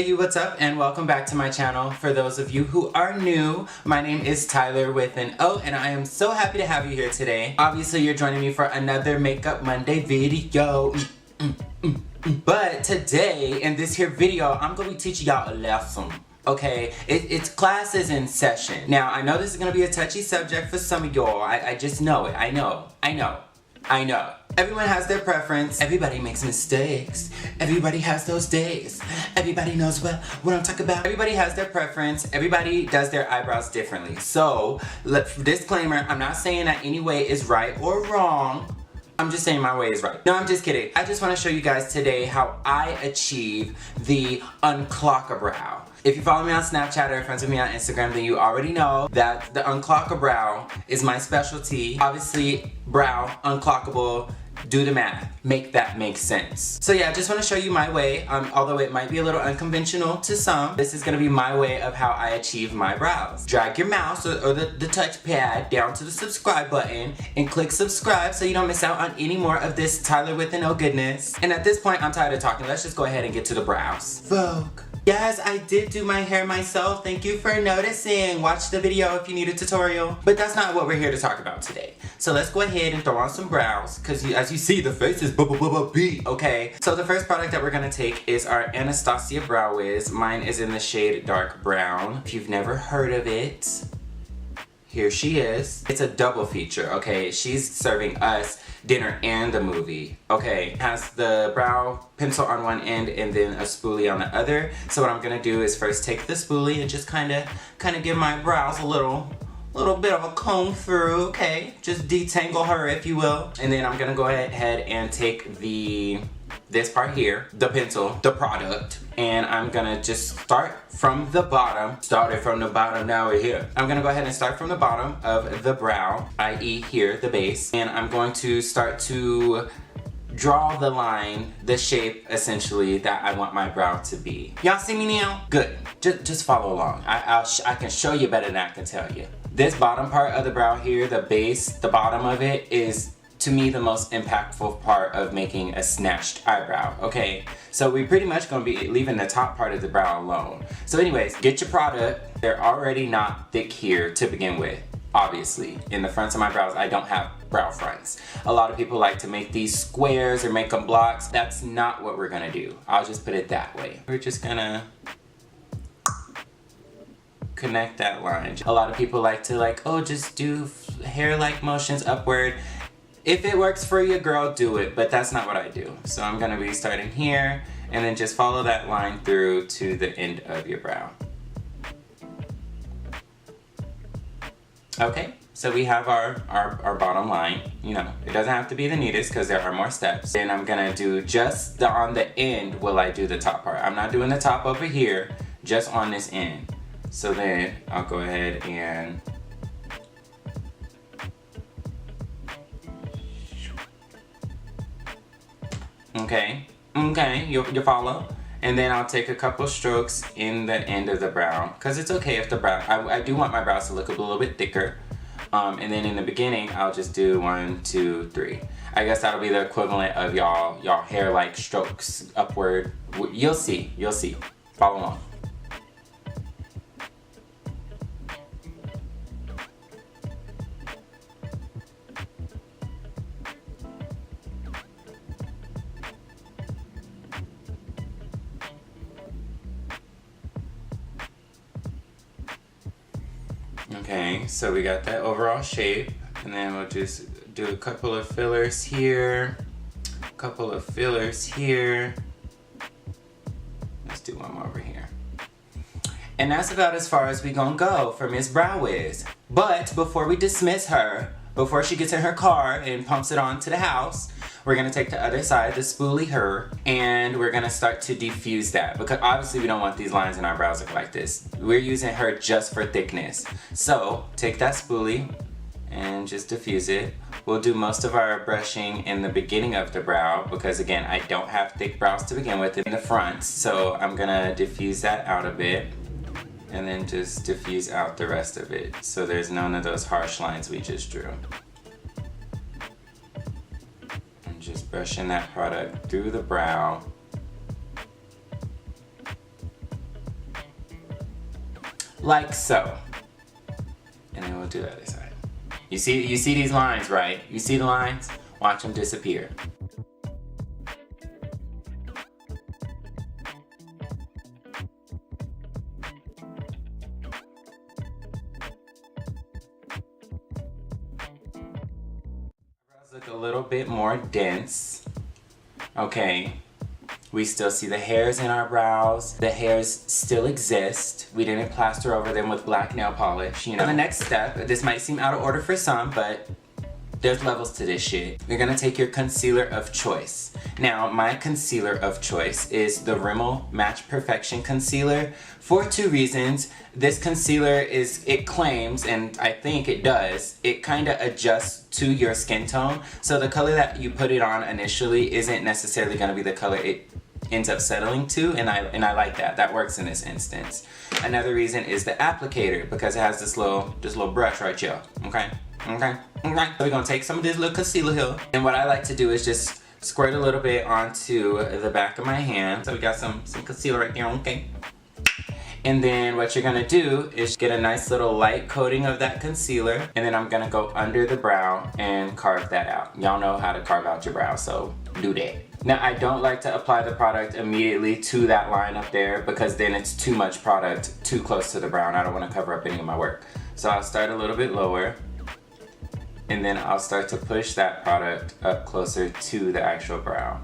Hey you, what's up, and welcome back to my channel. For those of you who are new, my name is TylorWithAnO, and I am so happy to have you here today. Obviously, you're joining me for another Makeup Monday video. But today, in this here video, I'm going to be teaching y'all a lesson. Okay, it's classes in session. Now, I know this is going to be a touchy subject for some of y'all. I just know it. I know. Everyone has their preference. Everybody makes mistakes. Everybody has those days. Everybody knows what I'm talking about. Everybody has their preference. Everybody does their eyebrows differently. So, disclaimer, I'm not saying that any way is right or wrong. I'm just saying my way is right. No, I'm just kidding. I just want to show you guys today how I achieve the Unclocka-brow. If you follow me on Snapchat or friends with me on Instagram, then you already know that the Unclocka-brow is my specialty. Obviously, brow, unclockable, do the math. Make that make sense. So yeah, I just want to show you my way, although it might be a little unconventional to some. This is going to be my way of how I achieve my brows. Drag your mouse or the touchpad down to the subscribe button and click subscribe so you don't miss out on any more of this TylorWithAnO goodness. And at this point, I'm tired of talking. Let's just go ahead and get to the brows. Vogue. Yes, I did do my hair myself. Thank you for noticing. Watch the video if you need a tutorial. But that's not what we're here to talk about today. So let's go ahead and throw on some brows, because as you see, the face is beat. Okay, so the first product that we're gonna take is our Anastasia Brow Wiz. Mine is in the shade dark brown. If you've never heard of it, here she is. It's a double feature, okay? She's serving us dinner and the movie, okay? Has the brow pencil on one end and then a spoolie on the other. So what I'm gonna do is first take the spoolie and just kind of give my brows a little bit of a comb through, okay? Just detangle her, if you will. And then I'm gonna go ahead and take this part here, the pencil, the product, and I'm gonna just start from the bottom. Started from the bottom, now we're here. I'm gonna go ahead and start from the bottom of the brow, i.e. here, the base, and I'm going to start to draw the line, the shape, essentially, that I want my brow to be. Y'all see me now? Good. Just follow along. I can show you better than I can tell you. This bottom part of the brow here, the base, the bottom of it is, to me, the most impactful part of making a snatched eyebrow, okay? So we're pretty much gonna be leaving the top part of the brow alone. So anyways, get your product. They're already not thick here to begin with, obviously. In the fronts of my brows, I don't have brow fronts. A lot of people like to make these squares or make them blocks. That's not what we're gonna do. I'll just put it that way. We're just gonna connect that line. A lot of people like to just do hair-like motions upward. If it works for you, girl, do it, but that's not what I do. So I'm gonna be starting here, and then just follow that line through to the end of your brow. Okay, so we have our bottom line. You know, it doesn't have to be the neatest because there are more steps. And I'm gonna do just on the end will I do the top part. I'm not doing the top over here, just on this end. So then I'll go ahead and okay, you follow? And then I'll take a couple strokes in the end of the brow, because it's okay if the brow, I do want my brows to look a little bit thicker. And then in the beginning, I'll just do 1, 2, 3. I guess that'll be the equivalent of y'all hair-like strokes upward. You'll see. Follow along. Okay, so we got that overall shape, and then we'll just do a couple of fillers here, a couple of fillers here. Let's do one more over here. And that's about as far as we gonna go for Miss Brow Wiz. But before we dismiss her, before she gets in her car and pumps it on to the house, we're gonna take the other side, the spoolie her, and we're gonna start to diffuse that, because obviously we don't want these lines in our brows look like this. We're using her just for thickness. So take that spoolie and just diffuse it. We'll do most of our brushing in the beginning of the brow, because again, I don't have thick brows to begin with in the front, so I'm gonna diffuse that out a bit, and then just diffuse out the rest of it, so there's none of those harsh lines we just drew. Just brushing that product through the brow. like so. And then we'll do the other side. You see these lines, right? You see the lines? Watch them disappear. Look a little bit more dense. Okay, we still see the hairs in our brows. The hairs still exist. We didn't plaster over them with black nail polish, you know. The next step, this might seem out of order for some, but there's levels to this shit. You're gonna take your concealer of choice. Now, my concealer of choice is the Rimmel Match Perfection Concealer for 2 reasons. This concealer it claims, and I think it does, it kind of adjusts to your skin tone. So the color that you put it on initially isn't necessarily gonna be the color it ends up settling to, and I like that. That works in this instance. Another reason is the applicator, because it has this little brush right here, okay? Okay. So we're gonna take some of this little concealer here, and what I like to do is just squirt a little bit onto the back of my hand. So we got some concealer right there, okay? And then what you're gonna do is get a nice little light coating of that concealer, and then I'm gonna go under the brow and carve that out. Y'all know how to carve out your brow, so do that. Now, I don't like to apply the product immediately to that line up there, because then it's too much product too close to the brow, and I don't wanna cover up any of my work. So I'll start a little bit lower, and then I'll start to push that product up closer to the actual brow.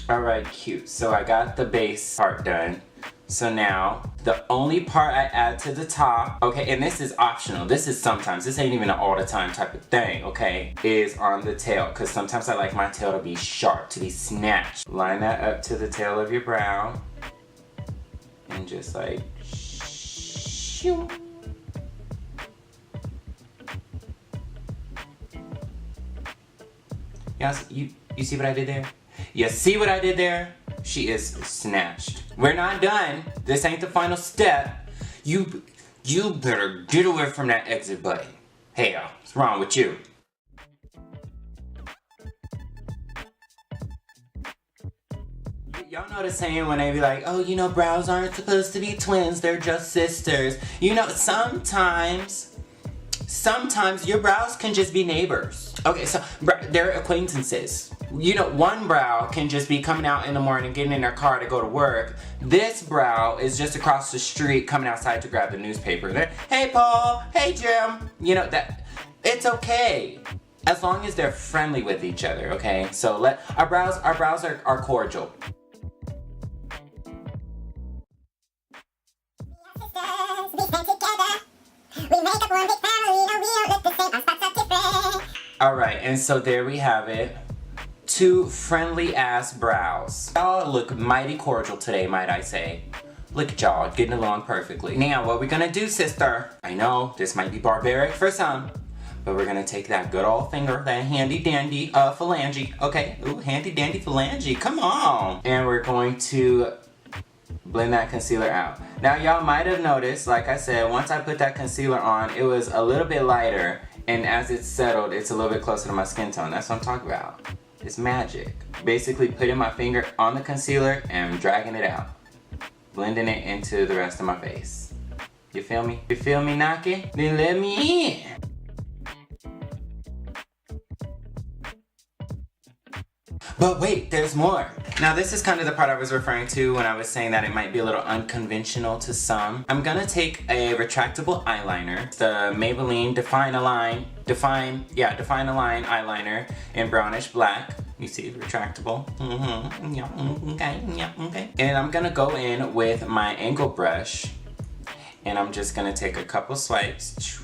Alright, cute. So I got the base part done. So now, the only part I add to the top, okay, and this is optional, this is sometimes, this ain't even an all the time type of thing, okay, is on the tail, because sometimes I like my tail to be sharp, to be snatched. Line that up to the tail of your brow, and just like, shoo. Yes, you see what I did there? You see what I did there? She is snatched. We're not done. This ain't the final step. You better get away from that exit button. Hey y'all, what's wrong with you? Y'all know the saying when they be like, oh, you know, brows aren't supposed to be twins, they're just sisters. You know, sometimes your brows can just be neighbors. Okay, so they're acquaintances. You know, one brow can just be coming out in the morning, getting in their car to go to work. This brow is just across the street, coming outside to grab the newspaper. They're, hey Paul, hey Jim. You know, that it's okay, as long as they're friendly with each other, okay? So our brows are cordial. Alright, and so there we have it. 2 friendly ass brows. Y'all look mighty cordial today, might I say. Look at y'all, getting along perfectly. Now, what we're gonna do, sister, I know this might be barbaric for some, but we're gonna take that good old finger, that handy dandy phalange, okay? Ooh, handy dandy phalange, come on! And we're going to blend that concealer out. Now, y'all might have noticed, like I said, once I put that concealer on, it was a little bit lighter, and as it's settled, it's a little bit closer to my skin tone. That's what I'm talking about. It's magic. Basically putting my finger on the concealer and dragging it out. Blending it into the rest of my face. You feel me? You feel me knocking? Then let me in. But wait, there's more. Now this is kind of the part I was referring to when I was saying that it might be a little unconventional to some. I'm gonna take a retractable eyeliner, the Maybelline Define a Line eyeliner in brownish black. You see, retractable. Okay. And I'm gonna go in with my angle brush, and I'm just gonna take a couple swipes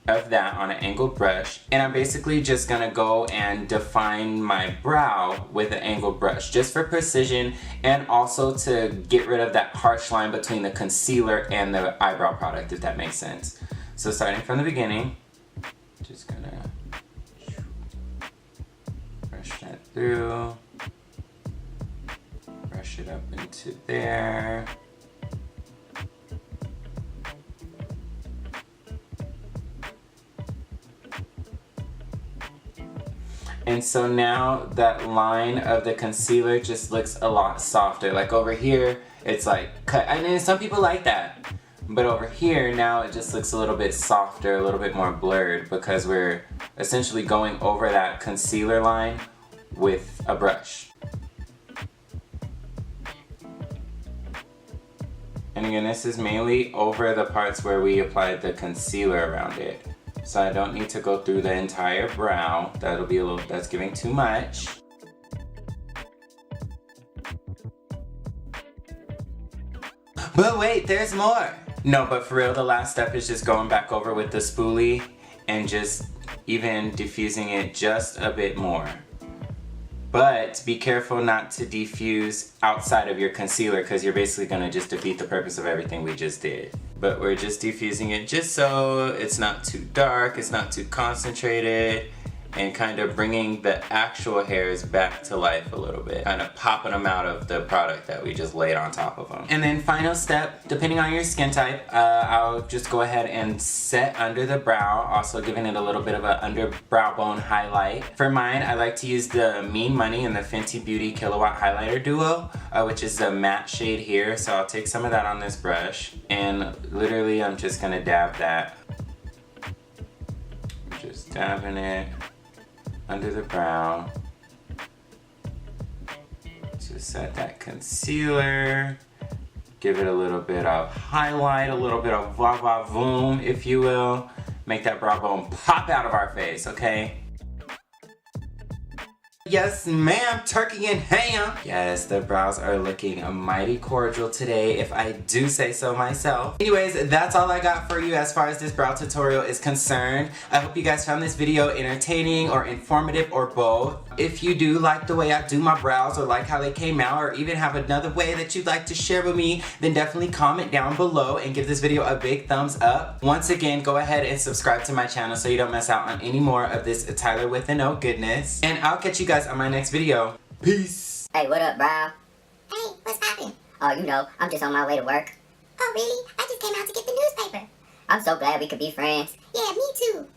of that on an angled brush, and I'm basically just gonna go and define my brow with an angled brush, just for precision and also to get rid of that harsh line between the concealer and the eyebrow product, if that makes sense. So starting from the beginning, just gonna brush that through, brush it up into there. And so now that line of the concealer just looks a lot softer. Like over here, it's like cut. I mean, some people like that. But over here, now it just looks a little bit softer, a little bit more blurred because we're essentially going over that concealer line with a brush. And again, this is mainly over the parts where we applied the concealer around it. So I don't need to go through the entire brow. That'll be a little, that's giving too much. But wait, there's more. No, but for real, the last step is just going back over with the spoolie and just even diffusing it just a bit more. But be careful not to diffuse outside of your concealer because you're basically going to just defeat the purpose of everything we just did. But we're just diffusing it just so it's not too dark, it's not too concentrated, and kind of bringing the actual hairs back to life a little bit. Kind of popping them out of the product that we just laid on top of them. And then final step, depending on your skin type, I'll just go ahead and set under the brow, also giving it a little bit of an under brow bone highlight. For mine, I like to use the Mean Money and the Fenty Beauty Kilowatt Highlighter Duo, which is the matte shade here. So I'll take some of that on this brush, and literally I'm just gonna dab that. Just dabbing it under the brow to set that concealer, give it a little bit of highlight, a little bit of va-va-voom, if you will. Make that brow bone pop out of our face, okay? Yes, ma'am, turkey and ham. Yes, the brows are looking mighty cordial today, if I do say so myself. Anyways, that's all I got for you as far as this brow tutorial is concerned. I hope you guys found this video entertaining or informative or both. If you do like the way I do my brows or like how they came out or even have another way that you'd like to share with me, then definitely comment down below and give this video a big thumbs up. Once again, go ahead and subscribe to my channel so you don't miss out on any more of this TylorWithAnO goodness. And I'll catch you guys on my next video. Peace. Hey, what up, brow? Hey, what's poppin'? Oh, you know, I'm just on my way to work. Oh, really? I just came out to get the newspaper. I'm so glad we could be friends. Yeah, me too.